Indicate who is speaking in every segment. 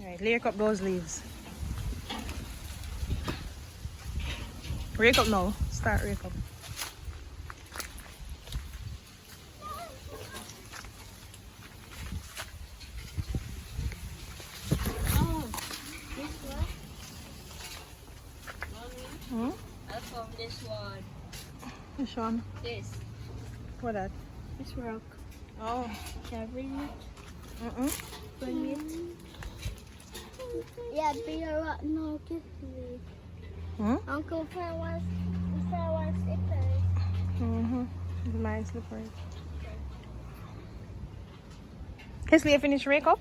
Speaker 1: Right, rake up those leaves. Rake up now. Start rake up.
Speaker 2: Oh, this one? Mommy, I found this one.
Speaker 1: Which one?
Speaker 2: This.
Speaker 1: What that?
Speaker 2: This rock.
Speaker 1: Oh.
Speaker 2: Shall I bring it?
Speaker 1: Bring
Speaker 2: it. Yeah, bring a rock. No, give me. Uncle found one. We found one slipper.
Speaker 1: My slipper. Kesley, finish rake up?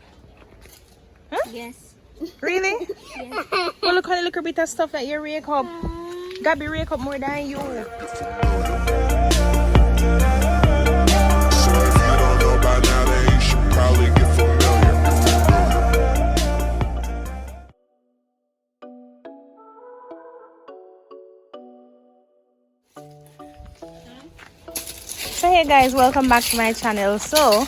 Speaker 1: Huh?
Speaker 2: Yes.
Speaker 1: Really?
Speaker 2: Yes.
Speaker 1: Well, look how little bit of stuff that you rake up. Gabby rake up more than you. So hey guys, welcome back to my channel. So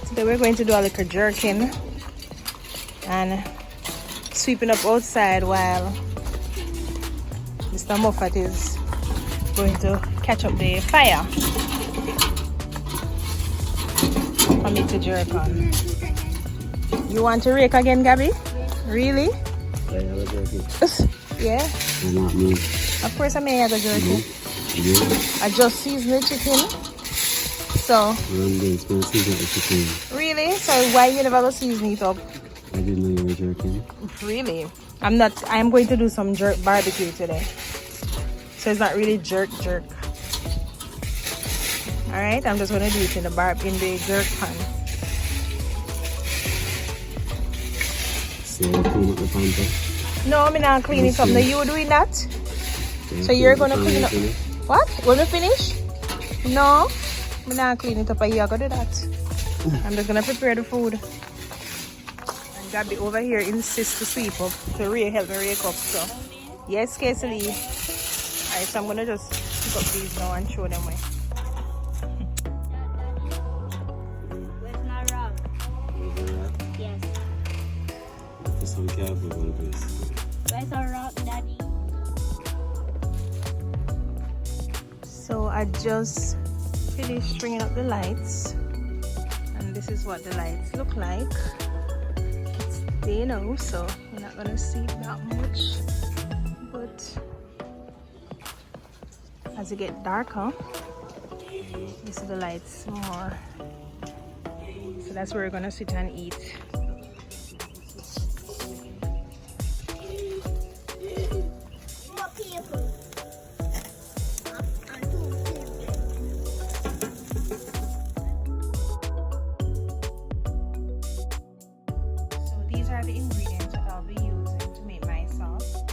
Speaker 1: today we're going to do a little jerking and sweeping up outside while Mr. Moffat is going to catch up the fire for me to jerk on. You want to rake again, Gabby? Really? Yeah?
Speaker 3: Not me.
Speaker 1: Of course I may have a jerky.
Speaker 3: Yeah.
Speaker 1: I just seasoned the chicken. So really? So why you never go season it up?
Speaker 3: I didn't know you were jerking.
Speaker 1: Really? I'm not. I am going to do some jerk barbecue today. So it's not really jerk. Alright, I'm just gonna do it in the jerk pan.
Speaker 3: So you clean up the pan too?
Speaker 1: No, I'm not clean it up. No, you doing that? So you're gonna clean up. What? When we finish? No, I'm not clean it up. You're gonna do that. I'm just gonna prepare the food. And Gabby over here insists to sweep up, to really help me rake up. So yes, Casey. Alright, so I'm gonna just pick up these now and show them where.
Speaker 2: Where's my rock? Yes.
Speaker 3: There's some careful one, please.
Speaker 2: Where's our rock, Daddy?
Speaker 1: So I just finished stringing up the lights, and this is what the lights look like. It's day now, so we're not gonna see that much, but as it gets darker, you see the lights more. So that's where we're gonna sit and eat. The ingredients that I'll be using to make my sauce: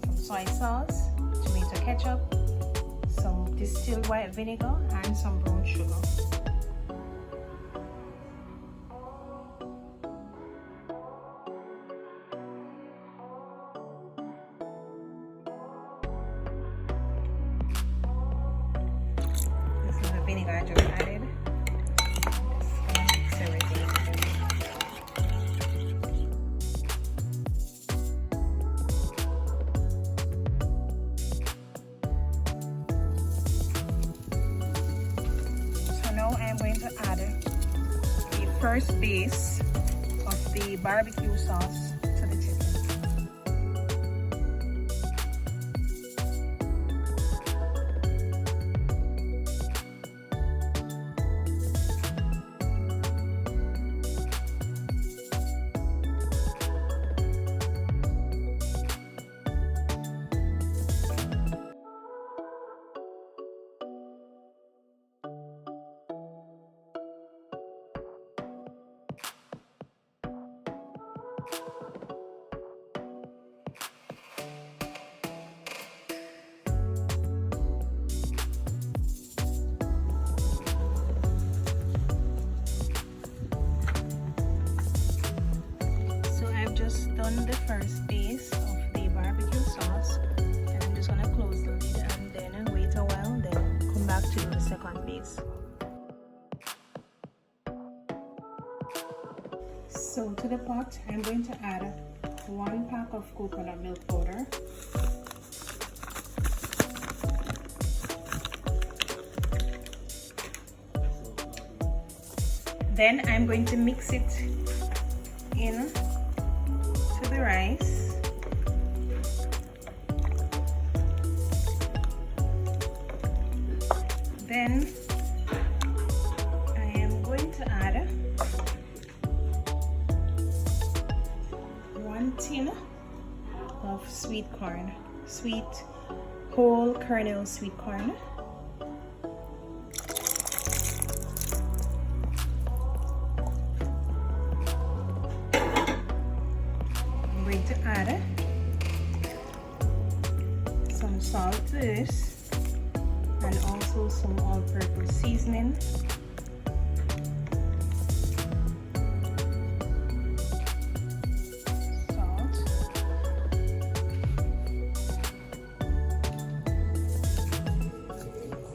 Speaker 1: some soy sauce, tomato ketchup, some distilled white vinegar, and some brown sugar. This is the vinegar I just added. Just gonna mix everything. I'm going to add the first base of the barbecue sauce to the chicken. Just done the first base of the barbecue sauce, and I'm just gonna close the lid and then wait a while, then come back to do the second base. So to the pot, I'm going to add 1 pack of coconut milk powder. Then I'm going to mix it in to the rice. Then I am going to add 1 tin of sweet corn, sweet whole kernel sweet corn. I'm going to add some salt to this and also some all-purpose seasoning.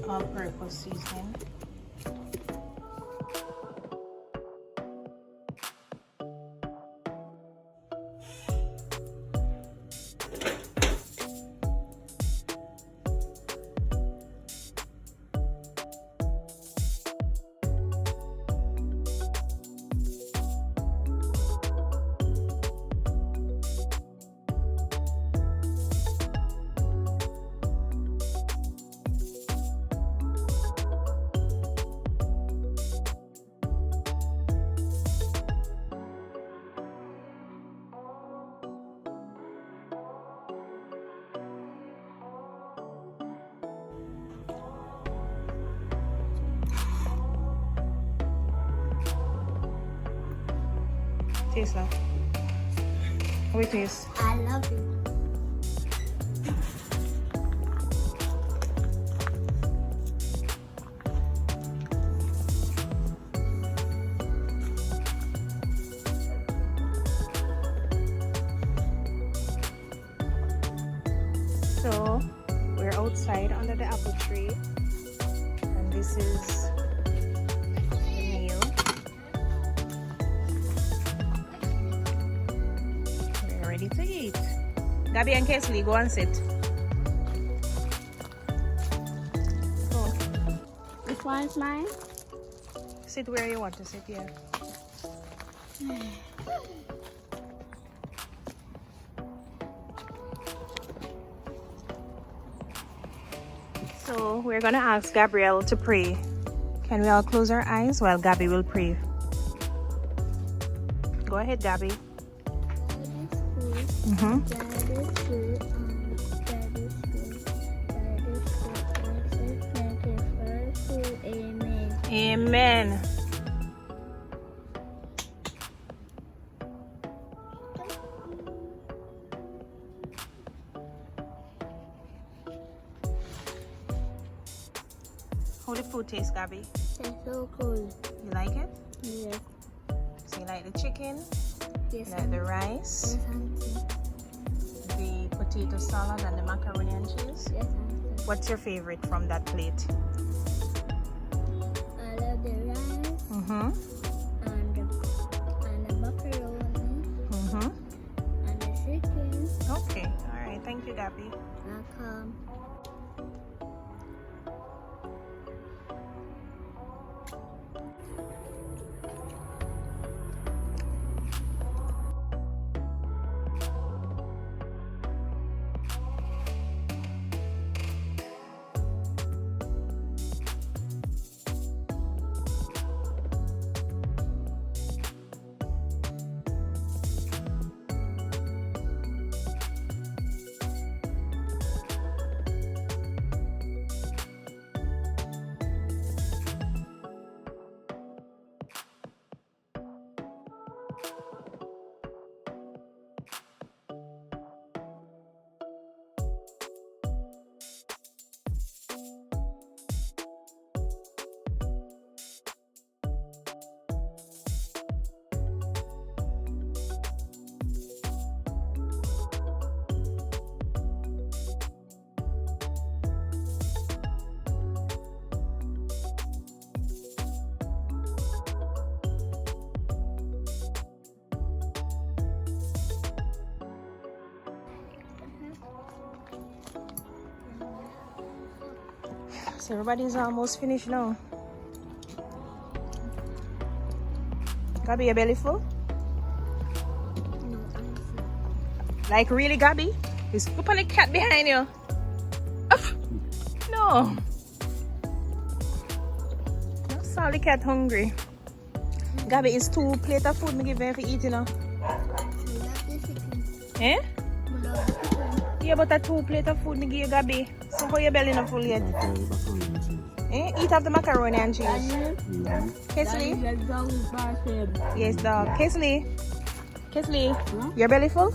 Speaker 1: All-purpose seasoning. Taste that. How it tastes?
Speaker 2: I love you.
Speaker 1: So we're outside under the apple tree, and this is the meal. We're ready to eat. Gabby and Kesley, go and sit. Go.
Speaker 2: This one's mine.
Speaker 1: Sit where you want to sit, yeah. So we're gonna ask Gabrielle to pray. Can we all close our eyes while Gabby will pray? Go ahead, Gabby. Amen. How the food taste, Gabby?
Speaker 2: It's so cool.
Speaker 1: You like it?
Speaker 2: Yes.
Speaker 1: So you like the chicken?
Speaker 2: Yes.
Speaker 1: You like the rice?
Speaker 2: Yes, auntie.
Speaker 1: The potato salad and the macaroni and cheese?
Speaker 2: Yes, auntie.
Speaker 1: What's your favorite from that plate?
Speaker 2: I love the rice and the macaroni and the chicken.
Speaker 1: Okay. All right. Thank you, Gabby.
Speaker 2: Welcome.
Speaker 1: So everybody's almost finished now. Gabby, your belly full?
Speaker 2: No, I'm full.
Speaker 1: Like really, Gabby? Is poop on the cat behind you? Uff. No. No, Sally cat hungry. Gabby, is 2 plate of food me give her for eating now.
Speaker 2: I love the chicken.
Speaker 1: Eh?
Speaker 2: I love the chicken.
Speaker 1: Yeah, but a 2 plate of food me give you, Gabby. So how your belly not full yet? Eh? Eat up the macaroni and cheese. Kesley? Yes, dog. Kesley? Kesley? Your belly full?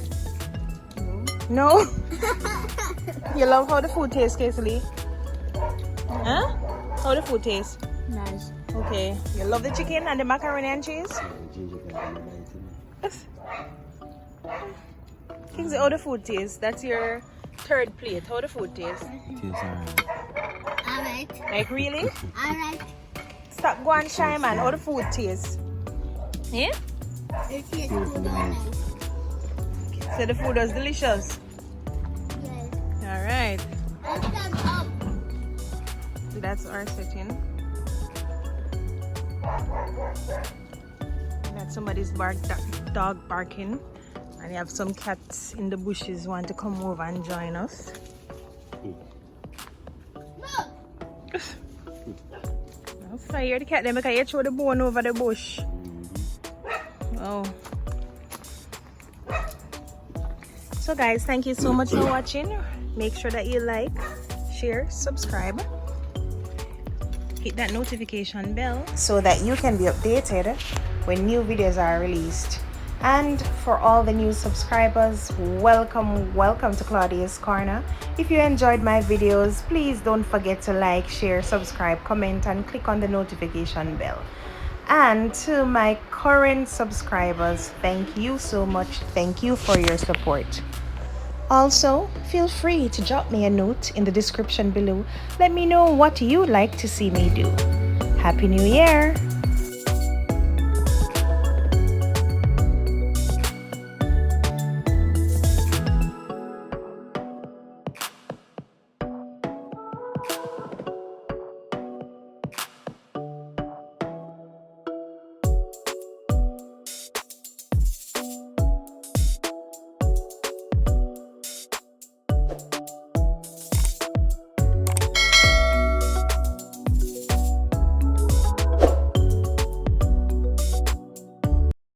Speaker 1: No? You love how the food tastes, Kesley? Huh? How the food tastes?
Speaker 2: Nice.
Speaker 1: Okay. You love the chicken and the macaroni and cheese? Kingsley, how the food tastes? That's your 3rd plate. How the food tastes?
Speaker 2: Alright.
Speaker 1: Like really?
Speaker 2: Alright.
Speaker 1: Stop going shy, man. How the food tastes? Yeah?
Speaker 2: It tastes good. Nice.
Speaker 1: So the food was delicious.
Speaker 2: Yes.
Speaker 1: Alright.
Speaker 2: And stand up.
Speaker 1: That's our setting. That's somebody's dog barking. And you have some cats in the bushes want to come over and join us.
Speaker 2: Look.
Speaker 1: If I hear the cat, then I can throw the bone over the bush. Oh. So guys, thank you so much for watching. Make sure that you like, share, subscribe. Hit that notification bell so that you can be updated when new videos are released. And for all the new subscribers, welcome to Claudeaz Corner. If you enjoyed my videos, please don't forget to like, share, subscribe, comment, and click on the notification bell. And to my current subscribers, thank you so much. Thank you for your support. Also, feel free to drop me a note in the description below. Let me know what you'd like to see me do. Happy New Year!